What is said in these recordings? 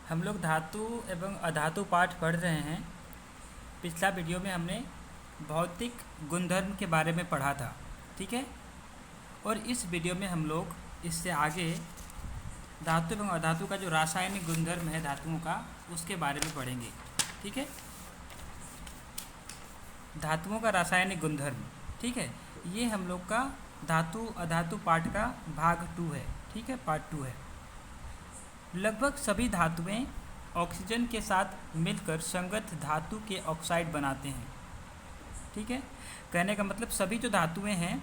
हम लोग धातु एवं अधातु पाठ पढ़ रहे हैं। पिछला वीडियो में हमने भौतिक गुणधर्म के बारे में पढ़ा था, ठीक है। और इस वीडियो में हम लोग इससे आगे धातु एवं अधातु का जो रासायनिक गुणधर्म है धातुओं का, उसके बारे में पढ़ेंगे, ठीक है। धातुओं का रासायनिक गुणधर्म, ठीक है। ये हम लोग का धातु अधातु पाठ का भाग 2 है, ठीक है, पार्ट 2 है। लगभग सभी धातुएं ऑक्सीजन के साथ मिलकर संगत धातु के ऑक्साइड बनाते हैं, ठीक है। कहने का मतलब सभी जो धातुएं हैं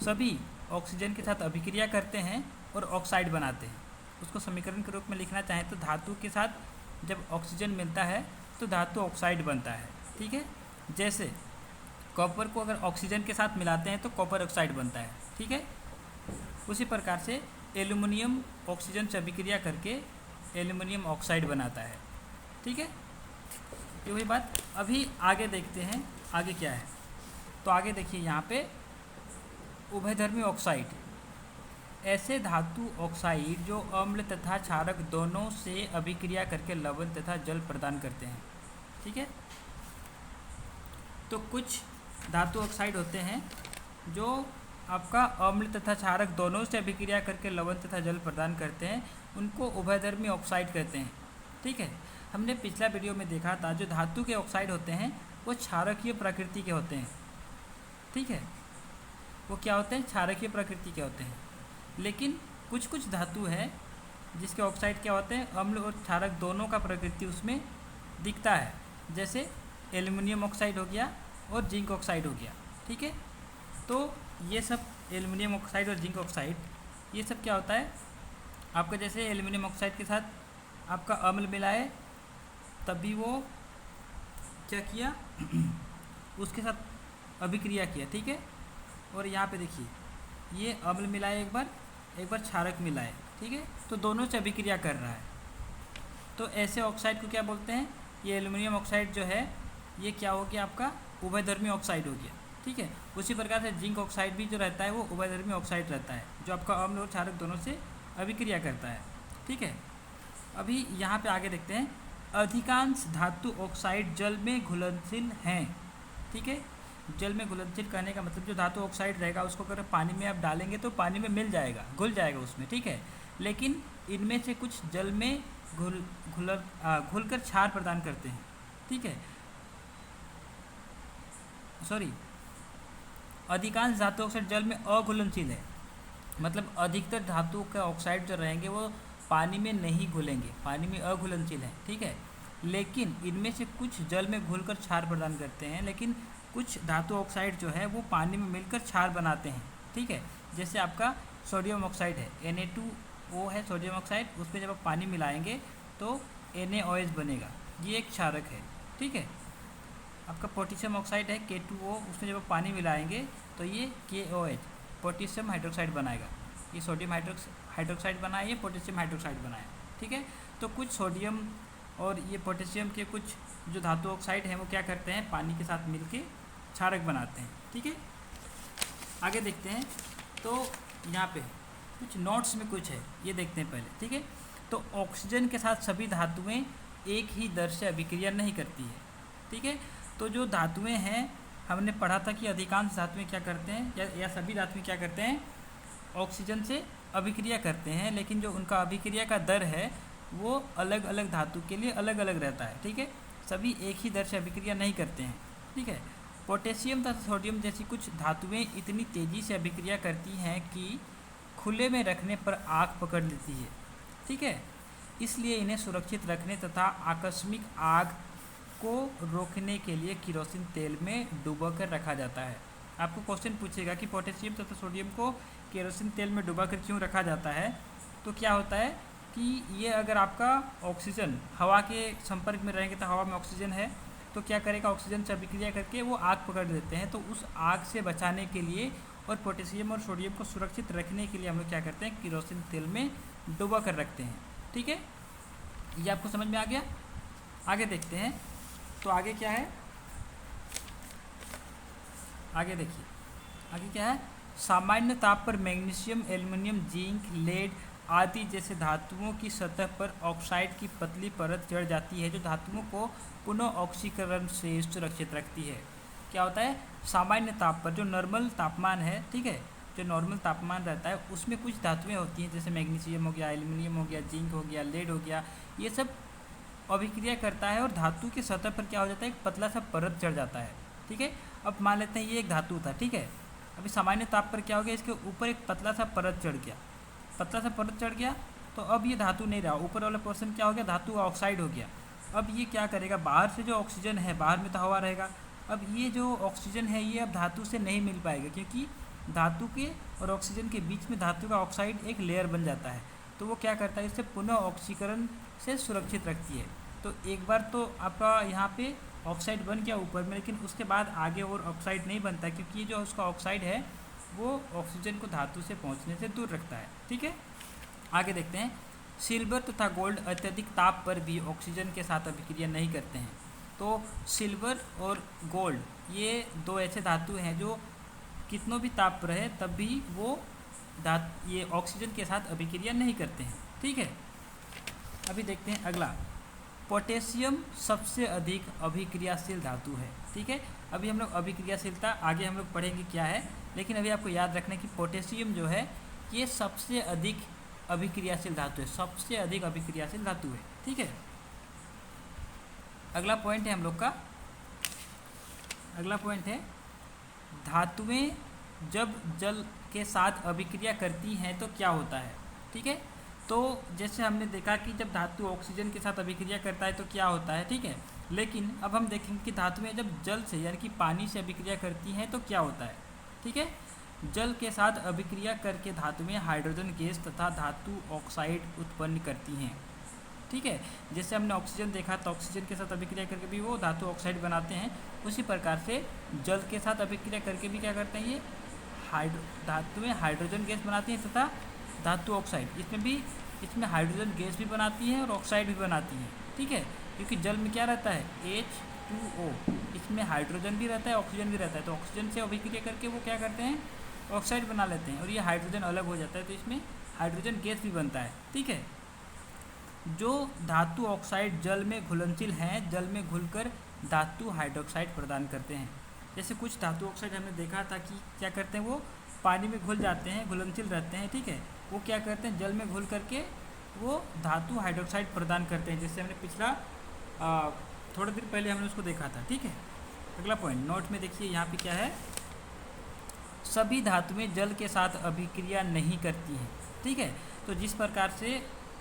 सभी ऑक्सीजन के साथ अभिक्रिया करते हैं और ऑक्साइड बनाते हैं। उसको समीकरण के रूप में लिखना चाहें तो धातु के साथ जब ऑक्सीजन मिलता है तो धातु ऑक्साइड बनता है, ठीक है। जैसे कॉपर को अगर ऑक्सीजन के साथ मिलाते हैं तो कॉपर ऑक्साइड बनता है, ठीक है। उसी प्रकार से एल्युमिनियम ऑक्सीजन से अभिक्रिया करके एल्युमिनियम ऑक्साइड बनाता है, ठीक है। ये वही बात। अभी आगे देखते हैं आगे क्या है। तो आगे देखिए यहाँ पे उभयधर्मी ऑक्साइड, ऐसे धातु ऑक्साइड जो अम्ल तथा क्षारक दोनों से अभिक्रिया करके लवण तथा जल प्रदान करते हैं, ठीक है। तो कुछ धातु ऑक्साइड होते हैं जो आपका अम्ल तथा क्षारक दोनों से अभिक्रिया करके लवण तथा जल प्रदान करते हैं, उनको उभयधर्मी ऑक्साइड कहते हैं, ठीक है। हमने पिछला वीडियो में देखा था जो धातु के ऑक्साइड होते हैं वो क्षारकीय प्रकृति के होते हैं, ठीक है। वो क्या होते हैं? क्षारकीय प्रकृति के होते हैं। लेकिन कुछ कुछ धातु है जिसके ऑक्साइड क्या होते हैं, अम्ल और क्षारक दोनों का प्रकृति उसमें दिखता है। जैसे एल्युमिनियम ऑक्साइड हो गया और जिंक ऑक्साइड हो गया, ठीक है। तो ये सब एल्युमिनियम ऑक्साइड और जिंक ऑक्साइड ये सब क्या होता है आपका, जैसे एल्युमिनियम ऑक्साइड के साथ आपका अम्ल मिलाए तभी वो क्या किया उसके साथ अभिक्रिया किया, ठीक है। और यहाँ पे देखिए ये अम्ल मिलाए एक बार क्षारक मिलाए, ठीक है। तो दोनों से अभिक्रिया कर रहा है। तो ऐसे ऑक्साइड को क्या बोलते हैं? ये एल्युमिनियम ऑक्साइड जो है ये क्या हो गया आपका उभयधर्मी ऑक्साइड हो गया, ठीक है। उसी प्रकार से जिंक ऑक्साइड भी जो रहता है वो उभयधर्मी ऑक्साइड रहता है, जो आपका अम्ल और क्षारक दोनों से अभिक्रिया करता है, ठीक है। अभी यहाँ पे आगे देखते हैं। अधिकांश धातु ऑक्साइड जल में घुलनशील हैं, ठीक है। जल में घुलनशील कहने का मतलब जो धातु ऑक्साइड रहेगा उसको अगर पानी में आप डालेंगे तो पानी में मिल जाएगा, घुल जाएगा उसमें, ठीक है। लेकिन इनमें से कुछ जल में घुलकर क्षार प्रदान करते हैं, ठीक है। अधिकांश धातु ऑक्साइड जल में अघुलनशील है, मतलब अधिकतर धातु के ऑक्साइड जो रहेंगे वो पानी में नहीं घुलेंगे, पानी में अघुलनशील है, ठीक है। लेकिन इनमें से कुछ जल में घुलकर क्षार प्रदान करते हैं, लेकिन कुछ धातु ऑक्साइड जो है वो पानी में मिलकर क्षार बनाते हैं, ठीक है। जैसे आपका सोडियम ऑक्साइड है, Na2O है सोडियम ऑक्साइड, उस पर जब आप पानी मिलाएंगे तो NaOH बनेगा, ये एक क्षारक है, ठीक है। आपका पोटेशियम ऑक्साइड है K2O, उसमें जब आप पानी मिलाएंगे तो ये KOH पोटेशियम हाइड्रोक्साइड बनाएगा। ये सोडियम हाइड्रोक्साइड बनाया, ये पोटेशियम हाइड्रोक्साइड बनाया, ठीक है। तो कुछ सोडियम और ये पोटेशियम के कुछ जो धातु ऑक्साइड हैं वो क्या करते हैं, पानी के साथ मिलके क्षारक बनाते हैं, ठीक है। आगे देखते हैं। तो यहाँ पे कुछ नोट्स में कुछ है, ये देखते हैं पहले, ठीक है। तो ऑक्सीजन के साथ सभी धातुएं एक ही दर से अभिक्रिया नहीं करती है, ठीक है। तो जो धातुएं हैं हमने पढ़ा था कि अधिकांश धातुएं क्या करते हैं या सभी धातुएं क्या करते हैं, ऑक्सीजन से अभिक्रिया करते हैं, लेकिन जो उनका अभिक्रिया का दर है वो अलग अलग धातु के लिए अलग अलग रहता है, ठीक है। सभी एक ही दर से अभिक्रिया नहीं करते हैं, ठीक है। पोटेशियम तथा सोडियम जैसी कुछ धातुएं इतनी तेज़ी से अभिक्रिया करती हैं कि खुले में रखने पर आग पकड़ लेती है, ठीक है। इसलिए इन्हें सुरक्षित रखने तथा आकस्मिक आग को रोकने के लिए केरोसिन तेल में डुबाकर रखा जाता है। आपको क्वेश्चन पूछेगा कि पोटेशियम तथा सोडियम को केरोसिन तेल में डुबाकर क्यों रखा जाता है। तो क्या होता है कि ये अगर आपका ऑक्सीजन हवा के संपर्क में रहेंगे तो हवा में ऑक्सीजन है तो क्या करेगा, ऑक्सीजन से अभिक्रिया करके वो आग पकड़ लेते हैं। तो उस आग से बचाने के लिए और पोटेशियम और सोडियम को सुरक्षित रखने के लिए हम लोग क्या करते हैं, केरोसिन तेल में डुबा कर रखते हैं, ठीक है। ये आपको समझ में आ गया। आगे देखते हैं। तो आगे क्या है, आगे देखिए आगे क्या है। सामान्य ताप पर मैग्नीशियम, एल्युमिनियम, जिंक, लेड आदि जैसे धातुओं की सतह पर ऑक्साइड की पतली परत चढ़ जाती है, जो धातुओं को पुनः ऑक्सीकरण से सुरक्षित रखती है। क्या होता है, सामान्य ताप पर जो नॉर्मल तापमान है, ठीक है, जो नॉर्मल तापमान रहता है उसमें कुछ धातुएं होती हैं, जैसे मैग्नीशियम हो गया, एल्युमिनियम हो गया, जिंक हो गया, लेड हो गया, ये सब अभिक्रिया करता है और धातु की सतह पर क्या हो जाता है, एक पतला सा परत चढ़ जाता है। ठीक है, अब मान लेते हैं ये एक धातु था, ठीक है, अभी सामान्य ताप पर क्या हो गया, इसके ऊपर एक पतला सा परत चढ़ गया, पतला सा परत चढ़ गया, तो अब ये धातु नहीं रहा, ऊपर वाला पोर्शन क्या हो गया, धातु ऑक्साइड हो गया। अब ये क्या करेगा, बाहर से जो ऑक्सीजन है, बाहर में तो हवा रहेगा, अब ये जो ऑक्सीजन है ये अब धातु से नहीं मिल पाएगा, क्योंकि धातु के और ऑक्सीजन के बीच में धातु का ऑक्साइड एक लेयर बन जाता है, तो वो क्या करता है, इससे पुनः ऑक्सीकरण से सुरक्षित रखती है। तो एक बार तो आपका यहाँ पे ऑक्साइड बन गया ऊपर में, लेकिन उसके बाद आगे और ऑक्साइड नहीं बनता, क्योंकि ये जो उसका ऑक्साइड है वो ऑक्सीजन को धातु से पहुँचने से दूर रखता है। ठीक है, आगे देखते हैं। सिल्वर तथा गोल्ड अत्यधिक ताप पर भी ऑक्सीजन के साथ अभिक्रिया नहीं करते हैं। तो सिल्वर और गोल्ड ये दो ऐसे धातु हैं जो कितनों भी ताप पर रहे तब भी वो ये ऑक्सीजन के साथ अभिक्रिया नहीं करते हैं। ठीक है, अभी देखते हैं अगला। पोटेशियम सबसे अधिक अभिक्रियाशील धातु है। ठीक है, अभी हम लोग अभिक्रियाशीलता आगे हम लोग पढ़ेंगे क्या है, लेकिन अभी आपको याद रखना कि पोटेशियम जो है ये सबसे अधिक अभिक्रियाशील धातु है, सबसे अधिक अभिक्रियाशील धातु है। ठीक है, अगला पॉइंट है हम लोग का, अगला पॉइंट है धातुएं जब जल के साथ अभिक्रिया करती हैं तो क्या होता है। ठीक है, तो जैसे हमने देखा कि जब धातु ऑक्सीजन के साथ अभिक्रिया करता है तो क्या होता है। ठीक है, लेकिन अब हम देखेंगे कि धातुएं जब जल से यानी कि पानी से अभिक्रिया करती हैं तो क्या होता है। ठीक है, जल के साथ अभिक्रिया करके धातुएं हाइड्रोजन गैस तथा धातु ऑक्साइड उत्पन्न करती हैं। ठीक है, जैसे हमने ऑक्सीजन देखा तो ऑक्सीजन के साथ अभिक्रिया करके भी वो धातु ऑक्साइड बनाते हैं, उसी प्रकार से जल के साथ अभिक्रिया करके भी क्या करते हैं, ये धातुएं हाइड्रोजन गैस बनाती हैं तथा धातु ऑक्साइड, इसमें हाइड्रोजन गैस भी बनाती है और ऑक्साइड भी बनाती है। ठीक है, क्योंकि जल में क्या रहता है, H2O, इसमें हाइड्रोजन भी रहता है, ऑक्सीजन भी रहता है, तो ऑक्सीजन से अभिक्रिया करके वो क्या करते हैं, ऑक्साइड बना लेते हैं और ये हाइड्रोजन अलग हो जाता है, तो इसमें हाइड्रोजन गैस भी बनता है। ठीक है, जो धातु ऑक्साइड जल में घुलनशील हैं, जल में घुलकर धातु हाइड्रोक्साइड प्रदान करते हैं। जैसे कुछ धातु ऑक्साइड हमने देखा था कि क्या करते हैं, वो पानी में घुल जाते हैं, घुलनशील रहते हैं। ठीक है, वो क्या करते हैं, जल में घुल करके वो धातु हाइड्रोक्साइड प्रदान करते हैं, जैसे हमने पिछला थोड़ा देर पहले हमने उसको देखा था। ठीक है, अगला पॉइंट नोट में देखिए, यहाँ पे क्या है, सभी धातुएं जल के साथ अभिक्रिया नहीं करती हैं। ठीक है, तो जिस प्रकार से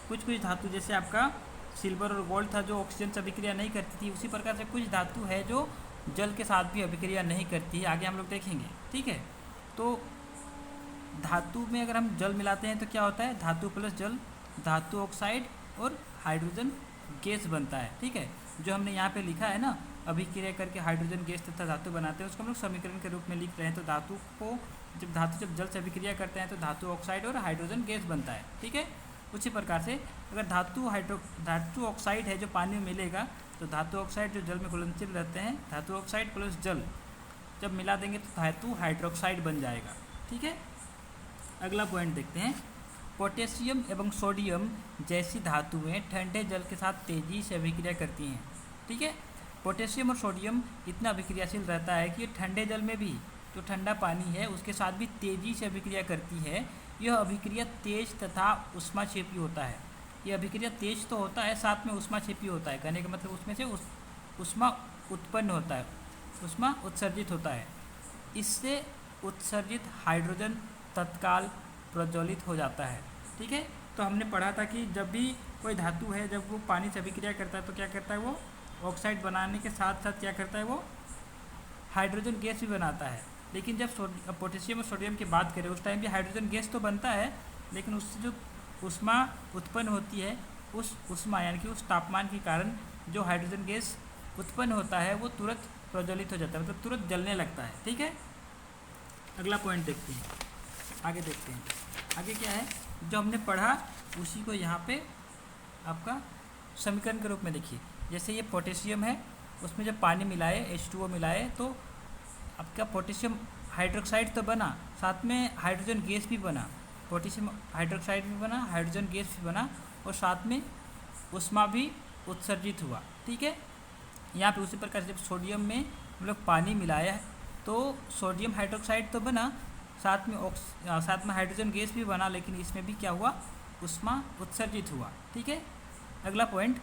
कुछ धातु जैसे आपका सिल्वर और गोल्ड था जो ऑक्सीजन से अभिक्रिया नहीं करती थी, उसी प्रकार से कुछ धातु है जो जल के साथ भी अभिक्रिया नहीं करती है, आगे हम लोग देखेंगे। ठीक है, तो धातु में अगर हम जल मिलाते हैं तो क्या होता है, धातु प्लस जल धातु ऑक्साइड और हाइड्रोजन गैस बनता है। ठीक है, जो हमने यहाँ पे लिखा है ना, अभिक्रिया करके हाइड्रोजन गैस तथा धातु बनाते हैं, उसको हम लोग समीकरण के रूप में लिख रहे हैं। तो धातु को जब जल से अभिक्रिया करते हैं तो धातु ऑक्साइड और हाइड्रोजन गैस बनता है। ठीक है, उसी प्रकार से अगर धातु ऑक्साइड है जो पानी में मिलेगा, तो धातु ऑक्साइड जो जल में घुलनशील रहते हैं, धातु ऑक्साइड प्लस जल जब मिला देंगे तो धातु हाइड्रोक्साइड बन जाएगा। ठीक है, अगला पॉइंट देखते हैं। पोटेशियम एवं सोडियम जैसी धातुएं ठंडे जल के साथ तेजी से अभिक्रिया करती हैं। ठीक है, पोटेशियम और सोडियम इतना अभिक्रियाशील रहता है कि ठंडे जल में भी, जो ठंडा पानी है उसके साथ भी तेजी से अभिक्रिया करती है। यह अभिक्रिया तेज तथा ऊष्माक्षेपी होता है। यह अभिक्रिया तेज तो होता है, साथ में ऊष्माक्षेपी होता है, कहने का मतलब उसमें से ऊष्मा उत्पन्न होता है, ऊष्मा उत्सर्जित होता है। इससे उत्सर्जित हाइड्रोजन तत्काल प्रज्वलित हो जाता है। ठीक है, तो हमने पढ़ा था कि जब भी कोई धातु है, जब वो पानी से अभिक्रिया करता है तो क्या करता है, वो ऑक्साइड बनाने के साथ साथ क्या करता है, वो हाइड्रोजन गैस भी बनाता है। लेकिन जब पोटेशियम और सोडियम की बात करें, उस टाइम भी हाइड्रोजन गैस तो बनता है, लेकिन उससे जो ऊष्मा उत्पन्न होती है, उस ऊष्मा यानी कि उस तापमान के कारण जो हाइड्रोजन गैस उत्पन्न होता है वो तुरंत प्रज्वलित हो जाता है, मतलब तुरंत जलने लगता है। ठीक है, अगला पॉइंट देखते हैं, आगे देखते हैं। आगे क्या है, जो हमने पढ़ा उसी को यहाँ पे आपका समीकरण के रूप में देखिए। जैसे ये पोटेशियम है, उसमें जब पानी मिलाए, H2O मिलाए, तो आपका पोटेशियम हाइड्रोक्साइड तो बना, साथ में हाइड्रोजन गैस भी बना। पोटेशियम हाइड्रोक्साइड भी बना, हाइड्रोजन गैस भी बना और साथ में उष्मा भी उत्सर्जित हुआ। ठीक है, यहाँ पे उसी प्रकार से जब सोडियम में हम लोग पानी मिलाया है तो सोडियम हाइड्रोक्साइड तो बना, साथ में हाइड्रोजन गैस भी बना, लेकिन इसमें भी क्या हुआ, उष्मा उत्सर्जित हुआ। ठीक है, अगला पॉइंट,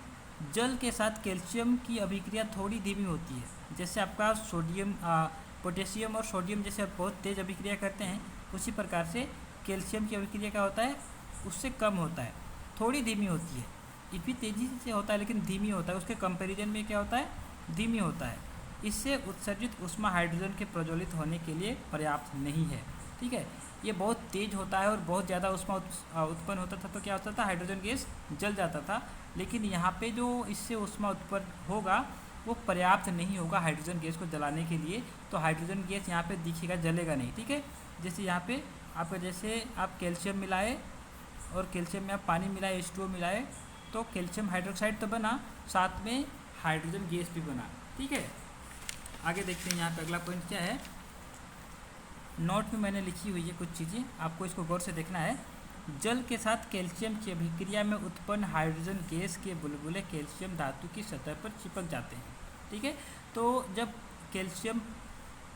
जल के साथ कैल्शियम की अभिक्रिया थोड़ी धीमी होती है। जैसे आपका पोटेशियम और सोडियम जैसे बहुत तेज़ अभिक्रिया करते हैं, उसी प्रकार से कैल्शियम की अभिक्रिया क्या होता है, उससे कम होता है, थोड़ी धीमी होती है। ये भी तेज़ी से होता है लेकिन धीमी होता है, उसके कंपैरिजन में क्या होता है, धीमी होता है। इससे उत्सर्जित उष्मा हाइड्रोजन के प्रज्वलित होने के लिए पर्याप्त नहीं है। ठीक है, ये बहुत तेज़ होता है और बहुत ज़्यादा उष्मा उत्पन्न होता था तो क्या होता था, हाइड्रोजन गैस जल जाता था। लेकिन यहाँ पे जो इससे उष्मा उत्पन्न होगा वो पर्याप्त नहीं होगा हाइड्रोजन गैस को जलाने के लिए, तो हाइड्रोजन गैस यहाँ पे दिखेगा, जलेगा नहीं। ठीक है, जैसे यहाँ पे आपका जैसे आप कैल्शियम मिलाए और कैल्शियम में आप पानी मिलाए, H2O मिलाए, तो कैल्शियम हाइड्रोक्साइड तो बना, साथ में हाइड्रोजन गैस भी बना। ठीक है, आगे देखते हैं यहाँ पे अगला पॉइंट क्या है। नोट में मैंने लिखी हुई है कुछ चीज़ें, आपको इसको गौर से देखना है। जल के साथ कैल्शियम की अभिक्रिया में उत्पन्न हाइड्रोजन गैस के बुलबुले कैल्शियम धातु की सतह पर चिपक जाते हैं। ठीक है, तो जब कैल्शियम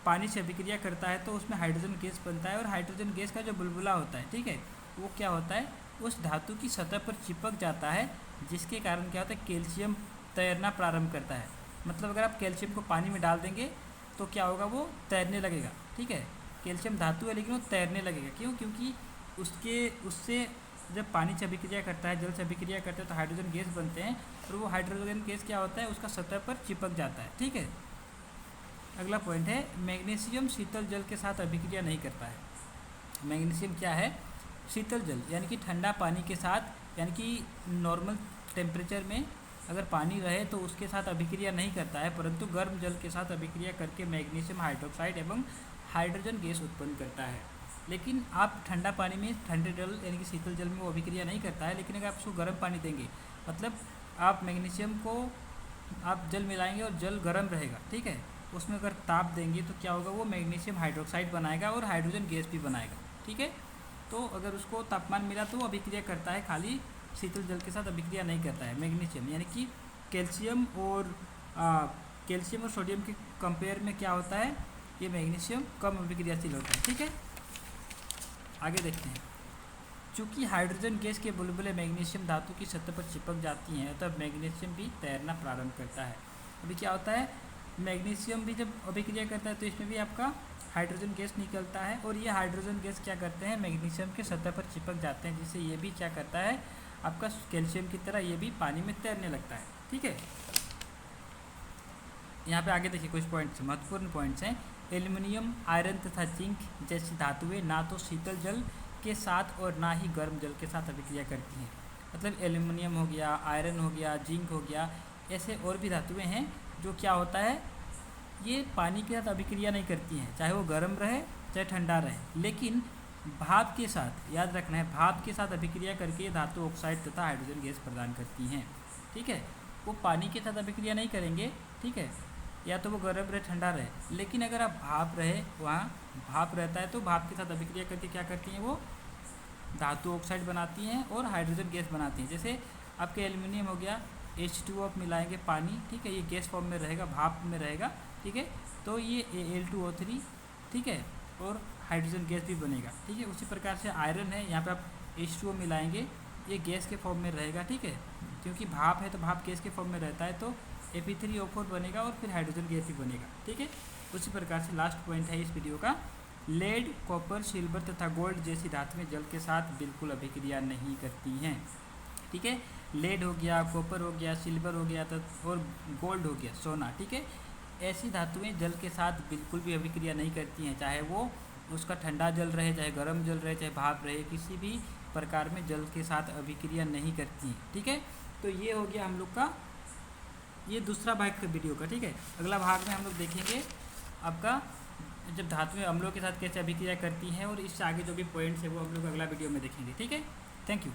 पानी से अभिक्रिया करता है तो उसमें हाइड्रोजन गैस बनता है और हाइड्रोजन गैस का जो बुलबुला होता है, ठीक है, वो क्या होता है, उस धातु की सतह पर चिपक जाता है, जिसके कारण क्या होता है, कैल्शियम तैरना प्रारंभ करता है। मतलब अगर आप कैल्शियम को पानी में डाल देंगे तो क्या होगा, वो तैरने लगेगा। ठीक है, कैल्शियम धातु है लेकिन वो तैरने लगेगा। क्यों? क्योंकि उससे जब पानी से अभिक्रिया करता है, जल से अभिक्रिया करता है तो हाइड्रोजन गैस बनते हैं और वो हाइड्रोजन गैस क्या होता है, उसका सतह पर चिपक जाता है। ठीक है, अगला पॉइंट है, मैग्नीशियम शीतल जल के साथ अभिक्रिया नहीं करता है। मैग्नीशियम क्या है, शीतल जल यानी कि ठंडा पानी के साथ, यानी कि नॉर्मल टेम्परेचर में अगर पानी रहे तो उसके साथ अभिक्रिया नहीं करता है, परंतु गर्म जल के साथ अभिक्रिया करके मैग्नीशियम हाइड्रोक्साइड एवं हाइड्रोजन गैस उत्पन्न करता है। लेकिन आप ठंडा पानी में, ठंडे जल यानी कि शीतल जल में वो अभिक्रिया नहीं करता है, लेकिन अगर आप उसको गर्म पानी देंगे, मतलब आप मैग्नीशियम को आप जल मिलाएंगे और जल गर्म रहेगा, ठीक है, उसमें अगर ताप देंगे तो क्या होगा, वो मैग्नीशियम हाइड्रोक्साइड बनाएगा और हाइड्रोजन गैस भी बनाएगा। ठीक है, तो अगर उसको तापमान मिला तो वो अभिक्रिया करता है, खाली शीतल जल के साथ अभिक्रिया नहीं करता है। मैग्नीशियम यानी कि कैल्शियम और सोडियम के कंपेयर में क्या होता है, ये मैग्नीशियम कम अभिक्रियाशील होता है। ठीक है, आगे देखते हैं। चूँकि हाइड्रोजन गैस के बुलबुले मैग्नीशियम धातु की सतह पर चिपक जाती हैं, तब मैग्नीशियम भी तैरना प्रारंभ करता है। अभी क्या होता है, मैग्नीशियम भी जब अभिक्रिया करता है तो इसमें भी आपका हाइड्रोजन गैस निकलता है और ये हाइड्रोजन गैस क्या करते हैं, मैग्नीशियम के सतह पर चिपक जाते हैं, जिससे ये भी क्या करता है, आपका कैल्शियम की तरह ये भी पानी में तैरने लगता है। ठीक है, यहाँ पे आगे देखिए कुछ पॉइंट्स, महत्वपूर्ण पॉइंट्स हैं। एल्युमिनियम, आयरन तथा जिंक जैसी धातुएं ना तो शीतल जल के साथ और ना ही गर्म जल के साथ अभिक्रिया करती हैं। मतलब एल्युमिनियम हो गया, आयरन हो गया, जिंक हो गया, ऐसे और भी धातुएं हैं जो क्या होता है, ये पानी के साथ अभिक्रिया नहीं करती हैं, चाहे वो गर्म रहे चाहे ठंडा रहे, लेकिन भाप के साथ, याद रखना है, भाप के साथ अभिक्रिया करके धातु ऑक्साइड तथा हाइड्रोजन गैस प्रदान करती हैं। ठीक है, वो पानी के साथ अभिक्रिया नहीं करेंगे, ठीक है, या तो वो गर्म रहे ठंडा रहे, लेकिन अगर आप भाप रहे, वहाँ भाप रहता है तो भाप के साथ अभिक्रिया करके क्या करती हैं, वो धातु ऑक्साइड बनाती हैं और हाइड्रोजन गैस बनाती हैं। जैसे आपके एल्युमिनियम हो गया, H2O आप मिलाएंगे पानी, ठीक है, ये गैस फॉर्म में रहेगा, भाप में रहेगा, ठीक है, तो ये Al2O3, ठीक है, और हाइड्रोजन गैस भी बनेगा। ठीक है, उसी प्रकार से आयरन है, यहाँ पे आप H2O मिलाएंगे, ये गैस के फॉर्म में रहेगा। ठीक है, क्योंकि भाप है तो भाप गैस के फॉर्म में रहता है, तो Fe3O4 बनेगा और फिर हाइड्रोजन गैस भी बनेगा। ठीक है, उसी प्रकार से लास्ट पॉइंट है इस वीडियो का, लेड, कॉपर, सिल्वर तथा गोल्ड जैसी धातुएं जल के साथ बिल्कुल अभिक्रिया नहीं करती हैं। ठीक है, लेड हो गया, कॉपर हो गया, सिल्वर हो गया और गोल्ड हो गया, सोना। ठीक है, ऐसी धातुएं जल के साथ बिल्कुल भी अभिक्रिया नहीं करती हैं, चाहे वो उसका ठंडा जल रहे, चाहे गर्म जल रहे, चाहे भाप रहे, किसी भी प्रकार में जल के साथ अभिक्रिया नहीं करती हैं। ठीक है, तो ये हो गया हम लोग का ये दूसरा भाग का वीडियो का। ठीक है, अगला भाग में हम लोग देखेंगे आपका जब धातुएं अम्लों के साथ कैसे अभिक्रिया करती हैं, और इससे आगे जो भी पॉइंट्स है वो हम लोग अगला वीडियो में देखेंगे। ठीक है, थैंक यू।